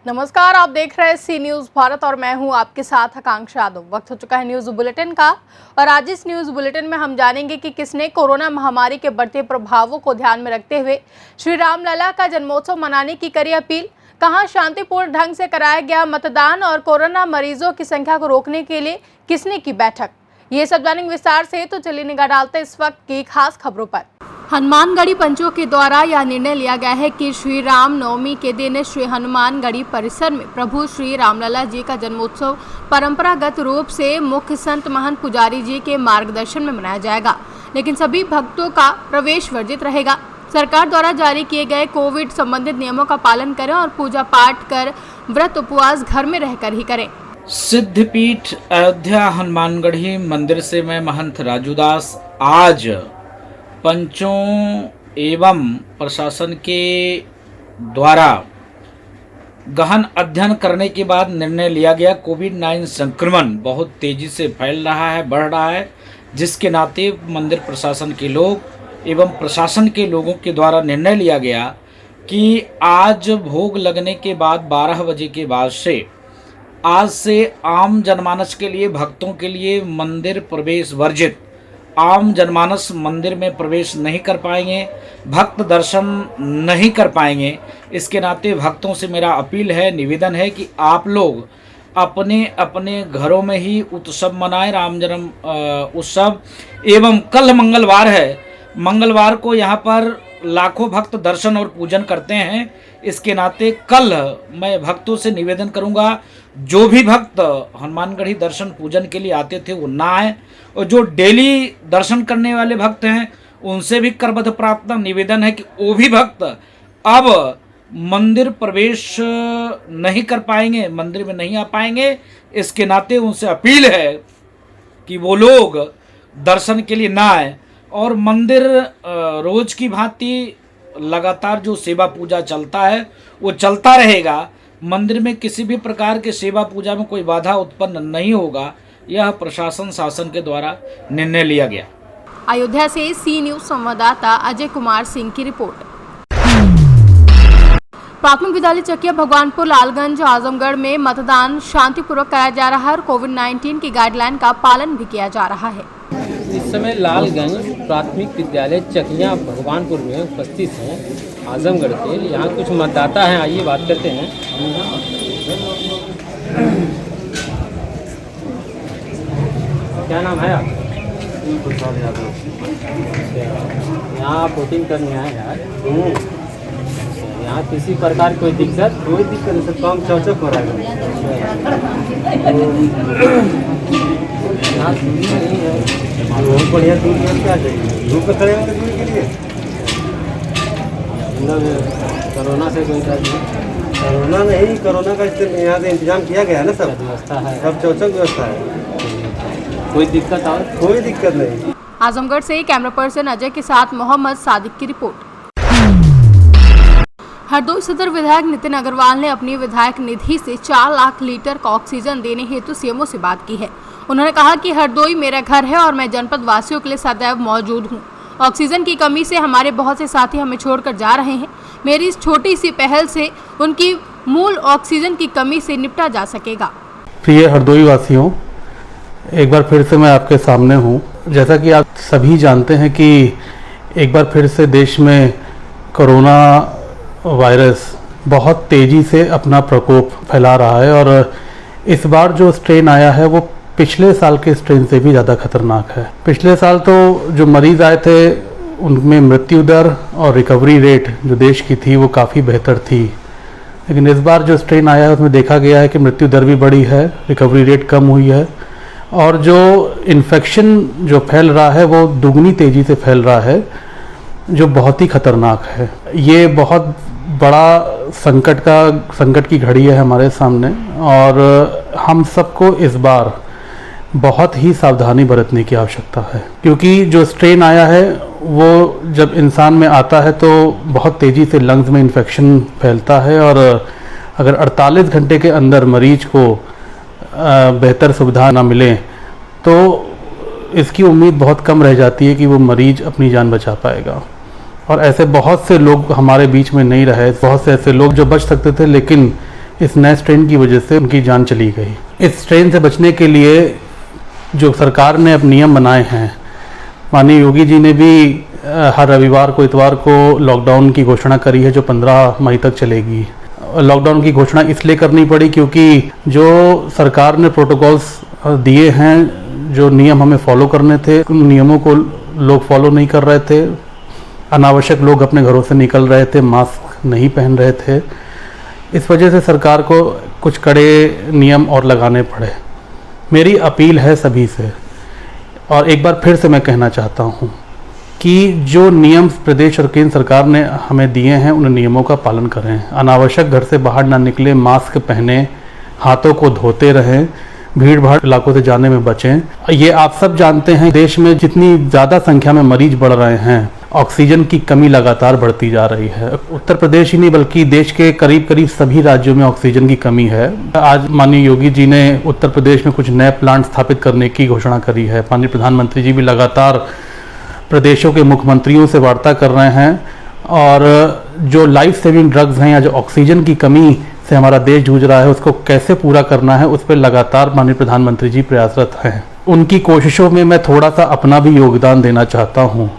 नमस्कार, आप देख रहे हैं सी न्यूज भारत और मैं हूं आपके साथ आकांक्षा यादव। वक्त हो चुका है न्यूज बुलेटिन का और आज इस न्यूज बुलेटिन में हम जानेंगे कि किसने कोरोना महामारी के बढ़ते प्रभावों को ध्यान में रखते हुए श्री रामलला का जन्मोत्सव मनाने की करी अपील, कहां शांतिपूर्ण ढंग से कराया गया मतदान और कोरोना मरीजों की संख्या को रोकने के लिए किसने की बैठक। ये सब जानेंगे विस्तार से, तो चलिए निगाह डालते इस वक्त की खास खबरों पर। हनुमानगढ़ी पंचों के द्वारा यह निर्णय लिया गया है कि श्री राम नवमी के दिन श्री हनुमानगढ़ी परिसर में प्रभु श्री रामलला जी का जन्मोत्सव परंपरागत रूप से मुख्य संत महंत पुजारी जी के मार्गदर्शन में मनाया जाएगा, लेकिन सभी भक्तों का प्रवेश वर्जित रहेगा। सरकार द्वारा जारी किए गए कोविड संबंधित नियमों का पालन करें और पूजा पाठ कर व्रत उपवास घर में रहकर ही करें। सिद्धपीठ अयोध्या हनुमानगढ़ी मंदिर से मैं महंत राजूदास आज पंचों एवं प्रशासन के द्वारा गहन अध्ययन करने के बाद निर्णय लिया गया। कोविड-19 संक्रमण बहुत तेजी से फैल रहा है, बढ़ रहा है, जिसके नाते मंदिर प्रशासन के लोग एवं प्रशासन के लोगों के द्वारा निर्णय लिया गया कि आज भोग लगने के बाद 12 बजे के बाद से आज से आम जनमानस के लिए, भक्तों के लिए मंदिर प्रवेश वर्जित। आम जनमानस मंदिर में प्रवेश नहीं कर पाएंगे, भक्त दर्शन नहीं कर पाएंगे। इसके नाते भक्तों से मेरा अपील है, निवेदन है कि आप लोग अपने अपने घरों में ही उत्सव मनाएं, राम जन्म उत्सव। एवं कल मंगलवार है, मंगलवार को यहाँ पर लाखों भक्त दर्शन और पूजन करते हैं। इसके नाते कल मैं भक्तों से निवेदन करूंगा, जो भी भक्त हनुमानगढ़ी दर्शन पूजन के लिए आते थे वो ना आए, और जो डेली दर्शन करने वाले भक्त हैं उनसे भी करबद्ध प्रार्थना निवेदन है कि वो भी भक्त अब मंदिर प्रवेश नहीं कर पाएंगे, मंदिर में नहीं आ पाएंगे। इसके नाते उनसे अपील है कि वो लोग दर्शन के लिए ना आए और मंदिर रोज की भांति लगातार जो सेवा पूजा चलता है वो चलता रहेगा। मंदिर में किसी भी प्रकार के सेवा पूजा में कोई बाधा उत्पन्न नहीं होगा। यह प्रशासन शासन के द्वारा निर्णय लिया गया। अयोध्या से सी न्यूज संवाददाता अजय कुमार सिंह की रिपोर्ट। प्राथमिक विद्यालय चकिया, भगवानपुर, लालगंज, आजमगढ़ में मतदान शांतिपूर्वक कराया जा रहा है और कोविड-19 की गाइडलाइन का पालन भी किया जा रहा है। इस समय लालगंज प्राथमिक विद्यालय चकिया भगवानपुर में उपस्थित हैं आजमगढ़ के। यहाँ कुछ मतदाता हैं, आइए बात करते हैं। क्या नाम है आप? प्रसाद यादव। यहाँ आप वोटिंग करने आए यार? यहाँ किसी प्रकार कोई दिक्कत? कोई दिक्कत नहीं सर, काम चौचक हो रहा है। बहुत बढ़िया दूर में क्या चाहिए, धूप में खड़े होंगे दूर के लिए। मतलब कोरोना से कोई कोरोना नहीं, कोरोना का यहाँ से इंतजाम किया गया है ना, सब व्यवस्था है, सब चौचक व्यवस्था है, कोई दिक्कत और कोई दिक्कत नहीं। आजमगढ़ से कैमरा पर्सन अजय के साथ मोहम्मद सादिक की रिपोर्ट। हरदोई सदर विधायक नितिन अग्रवाल ने अपनी विधायक निधि से 4 लाख लीटर का ऑक्सीजन देने हेतु सीएमओ से बात की है। उन्होंने कहा कि हरदोई मेरा घर है और मैं जनपद वासियों के लिए सदैव मौजूद हूं। ऑक्सीजन की कमी से हमारे बहुत से साथी हमें छोड़कर जा रहे हैं। मेरी इस छोटी सी पहल से उनकी मूल ऑक्सीजन की कमी से निपटा जा सकेगा। प्रिय हरदोई वासियों, एक बार फिर से मैं आपके सामने हूं। जैसा कि आप सभी जानते हैं कि एक बार फिर से देश में कोरोना वायरस बहुत तेज़ी से अपना प्रकोप फैला रहा है और इस बार जो स्ट्रेन आया है वो पिछले साल के स्ट्रेन से भी ज़्यादा खतरनाक है। पिछले साल तो जो मरीज़ आए थे उनमें मृत्यु दर और रिकवरी रेट जो देश की थी वो काफ़ी बेहतर थी, लेकिन इस बार जो स्ट्रेन आया है उसमें देखा गया है कि मृत्यु दर भी बढ़ी है, रिकवरी रेट कम हुई है और जो इन्फेक्शन जो फैल रहा है वो दुगनी तेज़ी से फैल रहा है, जो बहुत ही खतरनाक है। ये बहुत बड़ा संकट की घड़ी है हमारे सामने और हम सबको इस बार बहुत ही सावधानी बरतने की आवश्यकता है, क्योंकि जो स्ट्रेन आया है वो जब इंसान में आता है तो बहुत तेज़ी से लंग्स में इन्फेक्शन फैलता है और अगर 48 घंटे के अंदर मरीज को बेहतर सुविधा ना मिले तो इसकी उम्मीद बहुत कम रह जाती है कि वो मरीज अपनी जान बचा पाएगा। और ऐसे बहुत से लोग हमारे बीच में नहीं रहे, बहुत से ऐसे लोग जो बच सकते थे लेकिन इस नए स्ट्रेन की वजह से उनकी जान चली गई। इस स्ट्रेन से बचने के लिए जो सरकार ने अब नियम बनाए हैं, माननीय योगी जी ने भी हर रविवार को इतवार को लॉकडाउन की घोषणा करी है जो 15 मई तक चलेगी। लॉकडाउन की घोषणा इसलिए करनी पड़ी क्योंकि जो सरकार ने प्रोटोकॉल्स दिए हैं, जो नियम हमें फॉलो करने थे, उन नियमों को लोग फॉलो नहीं कर रहे थे। अनावश्यक लोग अपने घरों से निकल रहे थे, मास्क नहीं पहन रहे थे। इस वजह से सरकार को कुछ कड़े नियम और लगाने पड़े। मेरी अपील है सभी से, और एक बार फिर से मैं कहना चाहता हूँ कि जो नियम प्रदेश और केंद्र सरकार ने हमें दिए हैं उन नियमों का पालन करें। अनावश्यक घर से बाहर ना निकलें, मास्क पहने, हाथों को धोते रहें, भीड़ भाड़ इलाकों से जाने में बचें। ये आप सब जानते हैं, देश में जितनी ज़्यादा संख्या में मरीज बढ़ रहे हैं, ऑक्सीजन की कमी लगातार बढ़ती जा रही है। उत्तर प्रदेश ही नहीं बल्कि देश के करीब करीब सभी राज्यों में ऑक्सीजन की कमी है। आज माननीय योगी जी ने उत्तर प्रदेश में कुछ नए प्लांट स्थापित करने की घोषणा करी है। माननीय प्रधानमंत्री जी भी लगातार प्रदेशों के मुख्यमंत्रियों से वार्ता कर रहे हैं, और जो लाइफ सेविंग ड्रग्स हैं या जो ऑक्सीजन की कमी से हमारा देश जूझ रहा है उसको कैसे पूरा करना है, उस पर लगातार माननीय प्रधानमंत्री जी प्रयासरत हैं। उनकी कोशिशों में मैं थोड़ा सा अपना भी योगदान देना चाहता हूँ।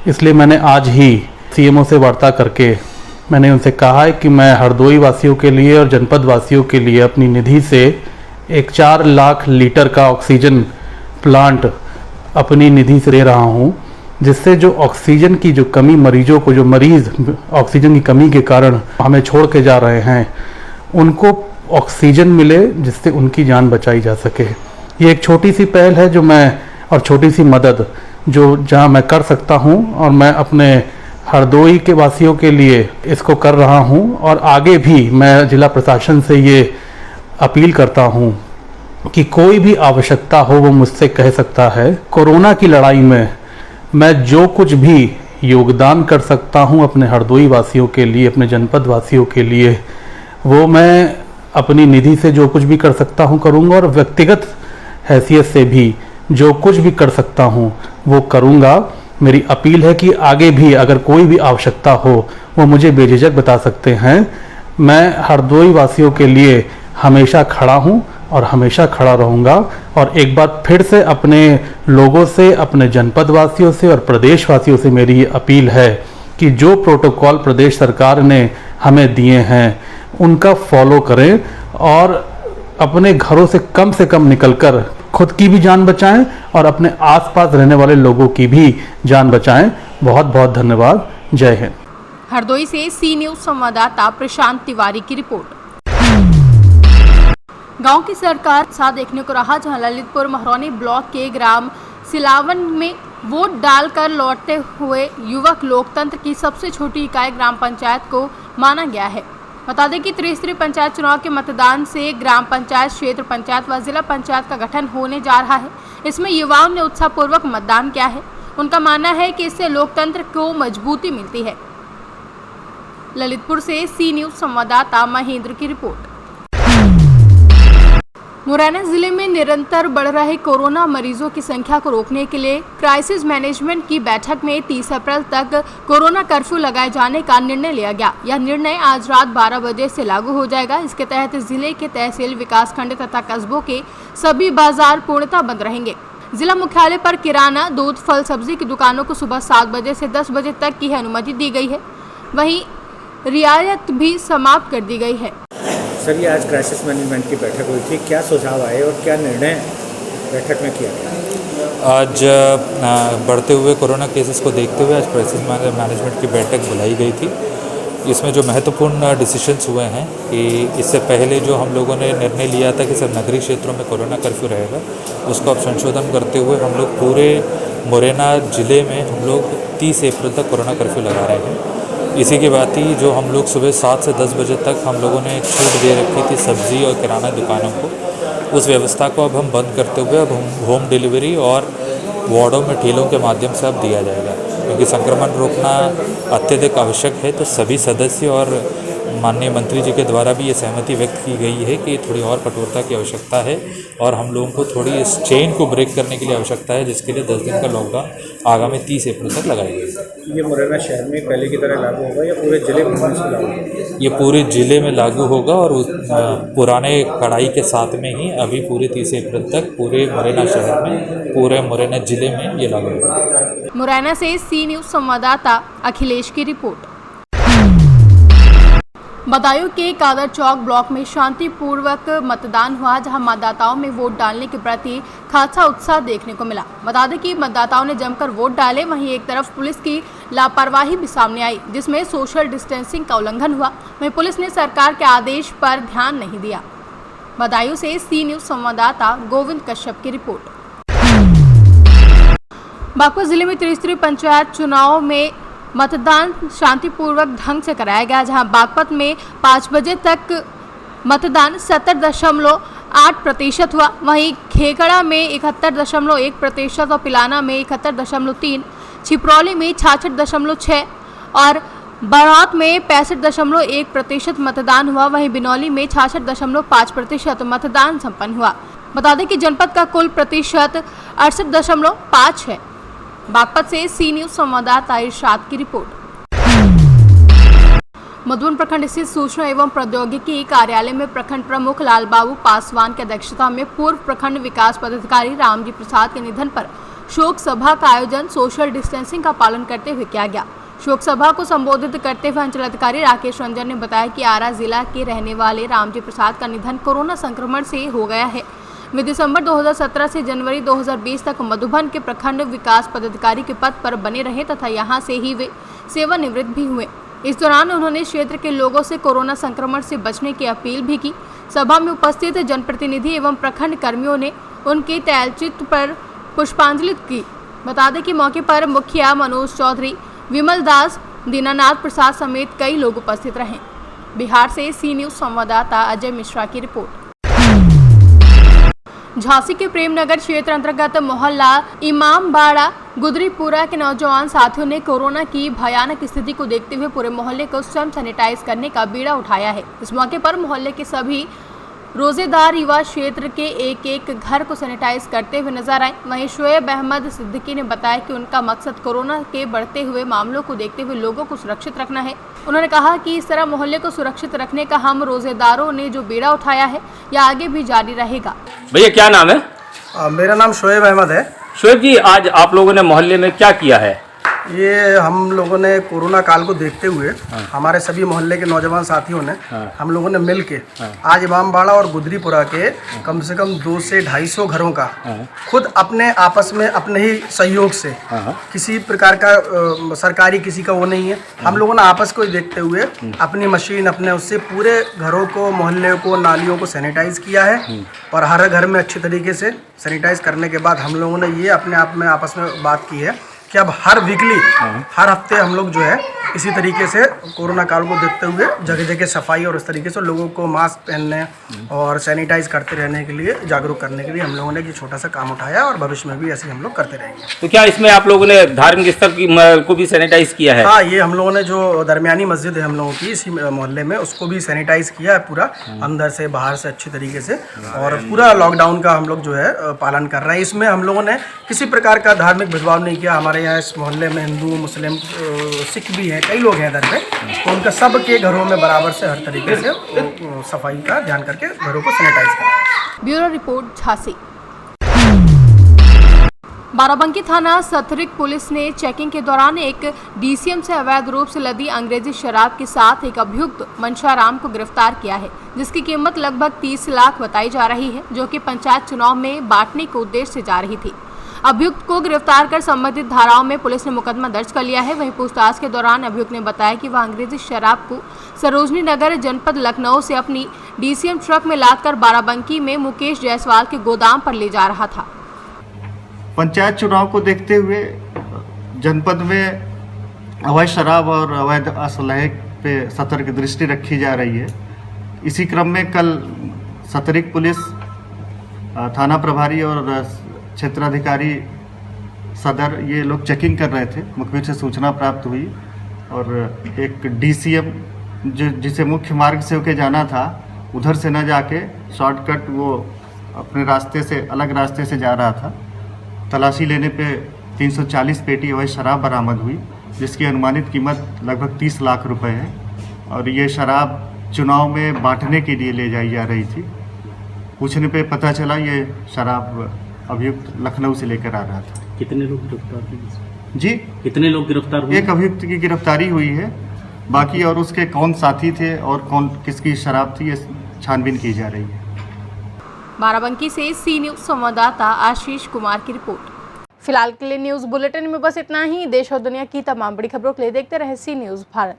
इसलिए मैंने आज ही सीएमओ से वार्ता करके मैंने उनसे कहा है कि मैं हरदोई वासियों के लिए और जनपद वासियों के लिए अपनी निधि से एक 4 लाख लीटर का ऑक्सीजन प्लांट अपनी निधि से दे रहा हूँ, जिससे जो ऑक्सीजन की जो कमी मरीजों को, जो मरीज़ ऑक्सीजन की कमी के कारण हमें छोड़ के जा रहे हैं, उनको ऑक्सीजन मिले जिससे उनकी जान बचाई जा सके। ये एक छोटी सी पहल है जो मैं, और छोटी सी मदद जो जहाँ मैं कर सकता हूँ, और मैं अपने हरदोई के वासियों के लिए इसको कर रहा हूँ। और आगे भी मैं जिला प्रशासन से ये अपील करता हूँ कि कोई भी आवश्यकता हो वो मुझसे कह सकता है। कोरोना की लड़ाई में मैं जो कुछ भी योगदान कर सकता हूँ अपने हरदोई वासियों के लिए, अपने जनपद वासियों के लिए, वो मैं अपनी निधि से जो कुछ भी कर सकता हूँ करूँगा, और व्यक्तिगत हैसियत से भी जो कुछ भी कर सकता हूँ वो करूँगा। मेरी अपील है कि आगे भी अगर कोई भी आवश्यकता हो वो मुझे बेझिझक बता सकते हैं। मैं हरदोई वासियों के लिए हमेशा खड़ा हूँ और हमेशा खड़ा रहूँगा। और एक बार फिर से अपने लोगों से, अपने जनपद वासियों से और प्रदेश वासियों से मेरी ये अपील है कि जो प्रोटोकॉल प्रदेश सरकार ने हमें दिए हैं उनका फॉलो करें, और अपने घरों से कम निकलकर खुद की भी जान बचाएं और अपने आसपास रहने वाले लोगों की भी जान बचाएं। बहुत बहुत धन्यवाद। जय हिंद। हरदोई से सी न्यूज संवाददाता प्रशांत तिवारी की रिपोर्ट। गांव की सरकार साथ देखने को रहा, जहां ललितपुर महरौनी ब्लॉक के ग्राम सिलावन में वोट डालकर लौटते हुए युवक लोकतंत्र की सबसे छोटी इकाई ग्राम पंचायत को माना गया है। बता दें कि त्रिस्तरीय पंचायत चुनाव के मतदान से ग्राम पंचायत, क्षेत्र पंचायत व जिला पंचायत का गठन होने जा रहा है। इसमें युवाओं ने उत्साहपूर्वक मतदान किया है। उनका मानना है कि इससे लोकतंत्र को मजबूती मिलती है। ललितपुर से सी न्यूज संवाददाता महेंद्र की रिपोर्ट। मुरैना जिले में निरंतर बढ़ रहे कोरोना मरीजों की संख्या को रोकने के लिए क्राइसिस मैनेजमेंट की बैठक में 30 अप्रैल तक कोरोना कर्फ्यू लगाए जाने का निर्णय लिया गया। यह निर्णय आज रात 12 बजे से लागू हो जाएगा। इसके तहत जिले के तहसील, विकासखंड तथा कस्बों के सभी बाजार पूर्णतः बंद रहेंगे। जिला मुख्यालय पर किराना, दूध, फल, सब्जी की दुकानों को सुबह 7 बजे से 10 बजे तक की अनुमति दी गई है। वहीं रियायत भी समाप्त कर दी गई है। सर, ये आज क्राइसिस मैनेजमेंट की बैठक हुई थी, क्या सुझाव आए और क्या निर्णय बैठक में किया गया? आज बढ़ते हुए कोरोना केसेस को देखते हुए आज क्राइसिस मैनेजमेंट की बैठक बुलाई गई थी। इसमें जो महत्वपूर्ण डिसीजंस हुए हैं कि इससे पहले जो हम लोगों ने निर्णय लिया था कि सब नगरीय क्षेत्रों में कोरोना कर्फ्यू रहेगा, उसको अब संशोधन करते हुए हम लोग पूरे मुरैना ज़िले में हम लोग 30 अप्रैल तक कोरोना कर्फ्यू लगा रहे हैं। इसी के बाद ही जो हम लोग सुबह 7 से 10 बजे तक हम लोगों ने छूट दे रखी थी सब्जी और किराना दुकानों को, उस व्यवस्था को अब हम बंद करते हुए अब होम डिलीवरी और वार्डों में ठेलों के माध्यम से अब दिया जाएगा। क्योंकि संक्रमण रोकना अत्यधिक आवश्यक है, तो सभी सदस्य और माननीय मंत्री जी के द्वारा भी ये सहमति व्यक्त की गई है कि थोड़ी और कठोरता की आवश्यकता है और हम लोगों को थोड़ी इस चेन को ब्रेक करने के लिए आवश्यकता है, जिसके लिए 10 दिन का लॉकडाउन आगामी 30 अप्रैल तक लगाई गई। ये मुरैना शहर में पहले की तरह लागू होगा या पूरे जिले में लागू होगा? ये पूरे ज़िले में लागू होगा और पुराने कड़ाई के साथ में ही अभी पूरे 30 अप्रैल तक पूरे मुरैना शहर में, पूरे मुरैना ज़िले में ये लागू होगा। मुरैना से सी न्यूज़ संवाददाता अखिलेश की रिपोर्ट। बदायूं के कादर चौक ब्लॉक में शांतिपूर्वक मतदान हुआ, जहां मतदाताओं में वोट डालने के प्रति खासा उत्साह देखने को मिला। बता दें कि मतदाताओं ने जमकर वोट डाले, वहीं एक तरफ पुलिस की लापरवाही भी सामने आई, जिसमें सोशल डिस्टेंसिंग का उल्लंघन हुआ। वहीं पुलिस ने सरकार के आदेश पर ध्यान नहीं दिया। बदायूं से सी न्यूज़ संवाददाता गोविंद कश्यप की रिपोर्ट। बागपत जिले में त्रिस्तरीय पंचायत चुनाव में मतदान शांतिपूर्वक ढंग से कराया गया, जहां बागपत में 5 बजे तक मतदान 70.8% हुआ। वहीं खेकड़ा में 71.1% और पिलाना में 71.3%, छिपरौली में 66.6% और बरौत में 65.1% मतदान हुआ। वहीं बिनौली में 66.5% मतदान संपन्न हुआ। बता दें कि जनपद का कुल प्रतिशत 68.5 है। बागपत से सी न्यूज़ संवाददाता इरशाद की रिपोर्ट। मधुबन प्रखंड स्थित सूचना एवं प्रौद्योगिकी कार्यालय में प्रखंड प्रमुख लालबाबू पासवान की अध्यक्षता में पूर्व प्रखंड विकास पदाधिकारी रामजी प्रसाद के निधन पर शोक सभा का आयोजन सोशल डिस्टेंसिंग का पालन करते हुए किया गया। शोक सभा को संबोधित करते हुए अंचलाधिकारी राकेश रंजन ने बताया कि आरा जिला के रहने वाले रामजी प्रसाद का निधन कोरोना संक्रमण से हो गया है। वे दिसंबर 2017 से जनवरी 2020 तक मधुबन के प्रखंड विकास पदाधिकारी के पद पर बने रहे तथा यहां से ही वे सेवानिवृत्त भी हुए। इस दौरान उन्होंने क्षेत्र के लोगों से कोरोना संक्रमण से बचने की अपील भी की। सभा में उपस्थित जनप्रतिनिधि एवं प्रखंड कर्मियों ने उनके तैलचित्र पर पुष्पांजलि की। बता दें कि मौके पर मुखिया मनोज चौधरी, विमल दास, दीनानाथ प्रसाद समेत कई लोग उपस्थित रहे। बिहार से सी न्यूज़ संवाददाता अजय मिश्रा की रिपोर्ट। झांसी के प्रेमनगर क्षेत्र अंतर्गत मोहल्ला इमामबाड़ा गुदरीपुरा के नौजवान साथियों ने कोरोना की भयानक स्थिति को देखते हुए पूरे मोहल्ले को स्वयं सैनिटाइज करने का बीड़ा उठाया है। इस मौके पर मोहल्ले के सभी रोजेदार युवा क्षेत्र के एक एक घर को सैनिटाइज करते हुए नजर आए। वहीं शोएब अहमद सिद्दीकी ने बताया कि उनका मकसद कोरोना के बढ़ते हुए मामलों को देखते हुए लोगों को सुरक्षित रखना है। उन्होंने कहा कि इस तरह मोहल्ले को सुरक्षित रखने का हम रोजेदारों ने जो बीड़ा उठाया है यह आगे भी जारी रहेगा। भैया क्या नाम है? मेरा नाम शोएब अहमद है। शोएब जी, आज आप लोगों ने मोहल्ले में क्या किया है? ये हम लोगों ने कोरोना काल को देखते हुए हमारे सभी मोहल्ले के नौजवान साथियों ने हम लोगों ने मिल के आज इमामबाड़ा और गुदरीपुरा के कम से कम 200 से 250 घरों का खुद अपने आपस में अपने ही सहयोग से, किसी प्रकार का सरकारी किसी का वो नहीं है, हम लोगों ने आपस को देखते हुए अपनी मशीन अपने उससे पूरे घरों को, मोहल्ले को, नालियों को सैनिटाइज किया है। और हर घर में अच्छी तरीके से सैनिटाइज करने के बाद हम लोगों ने ये अपने आप में आपस में बात की है कि अब हर वीकली, हर हफ्ते हम लोग जो है इसी तरीके से कोरोना काल को देखते हुए जगह जगह सफाई और इस तरीके से लोगों को मास्क पहनने और सैनिटाइज करते रहने के लिए, जागरूक करने के लिए हम लोगों ने एक छोटा सा काम उठाया और भविष्य में भी ऐसे हम लोग करते रहेंगे। तो क्या इसमें आप लोगों ने धार्मिक स्थल की को भी सैनिटाइज किया है? हाँ, ये हम लोगों ने जो दरमियानी मस्जिद है हम लोगों की इसी मोहल्ले में, उसको भी सैनिटाइज किया है पूरा, अंदर से बाहर से अच्छी तरीके से। और पूरा लॉकडाउन का हम लोग जो है पालन कर रहे हैं। इसमें हम लोगों ने किसी प्रकार का धार्मिक भेदभाव नहीं किया। हमारे यहाँ इस मोहल्ले में हिंदू, मुस्लिम, सिख भी हैं, कई लोग हैं इधर पे, तो उनका सबके घरों में बराबर से हर तरीके से सफाई का ध्यान करके घरों को सैनिटाइज करें। Bureau report Jhansi. बाराबंकी थाना सतरिक पुलिस ने चेकिंग के दौरान एक डीसीएम से अवैध रूप से लदी अंग्रेजी शराब के साथ एक अभियुक्त मनशाराम को गिरफ्तार किया है, जिसकी कीमत लगभग 30 लाख बताई जा रही है, जो कि पंचायत चुनाव में बांटने के उद्देश्य से जा रही थी। अभियुक्त को गिरफ्तार कर संबंधित धाराओं में पुलिस ने मुकदमा दर्ज कर लिया है। वहीं पूछताछ के दौरान अभियुक्त ने बताया कि वह अंग्रेजी शराब को सरोजनी नगर जनपद लखनऊ से अपनी डीसीएम ट्रक में लादकर बाराबंकी में मुकेश जायसवाल के गोदाम पर ले जा रहा था। पंचायत चुनाव को देखते हुए जनपद में अवैध शराब और अवैध असलहे पे सतर्क दृष्टि रखी जा रही है। इसी क्रम में कल सतरिक पुलिस थाना प्रभारी और क्षेत्राधिकारी सदर ये लोग चेकिंग कर रहे थे। मुखबिर से सूचना प्राप्त हुई और एक डीसीएम जिसे मुख्य मार्ग से होके जाना था उधर से न जाके शॉर्टकट वो अपने रास्ते से अलग रास्ते से जा रहा था। तलाशी लेने पे 340 पेटी अवैध शराब बरामद हुई, जिसकी अनुमानित कीमत लगभग 30 लाख रुपए है और ये शराब चुनाव में बांटने के लिए ले जाई जा रही थी। पूछने पे पता चला ये शराब अभियुक्त लखनऊ से लेकर आ रहा था। कितने लोग गिरफ्तार हुए जी, कितने लोग गिरफ्तार हुए? एक अभियुक्त की गिरफ्तारी हुई है, बाकी और उसके कौन साथी थे और कौन किसकी शराब थी ये छानबीन की जा रही है। बाराबंकी से सी न्यूज संवाददाता आशीष कुमार की रिपोर्ट। फिलहाल के लिए न्यूज बुलेटिन में बस इतना ही। देश और दुनिया की तमाम बड़ी खबरों के लिए देखते रहे सी न्यूज भारत।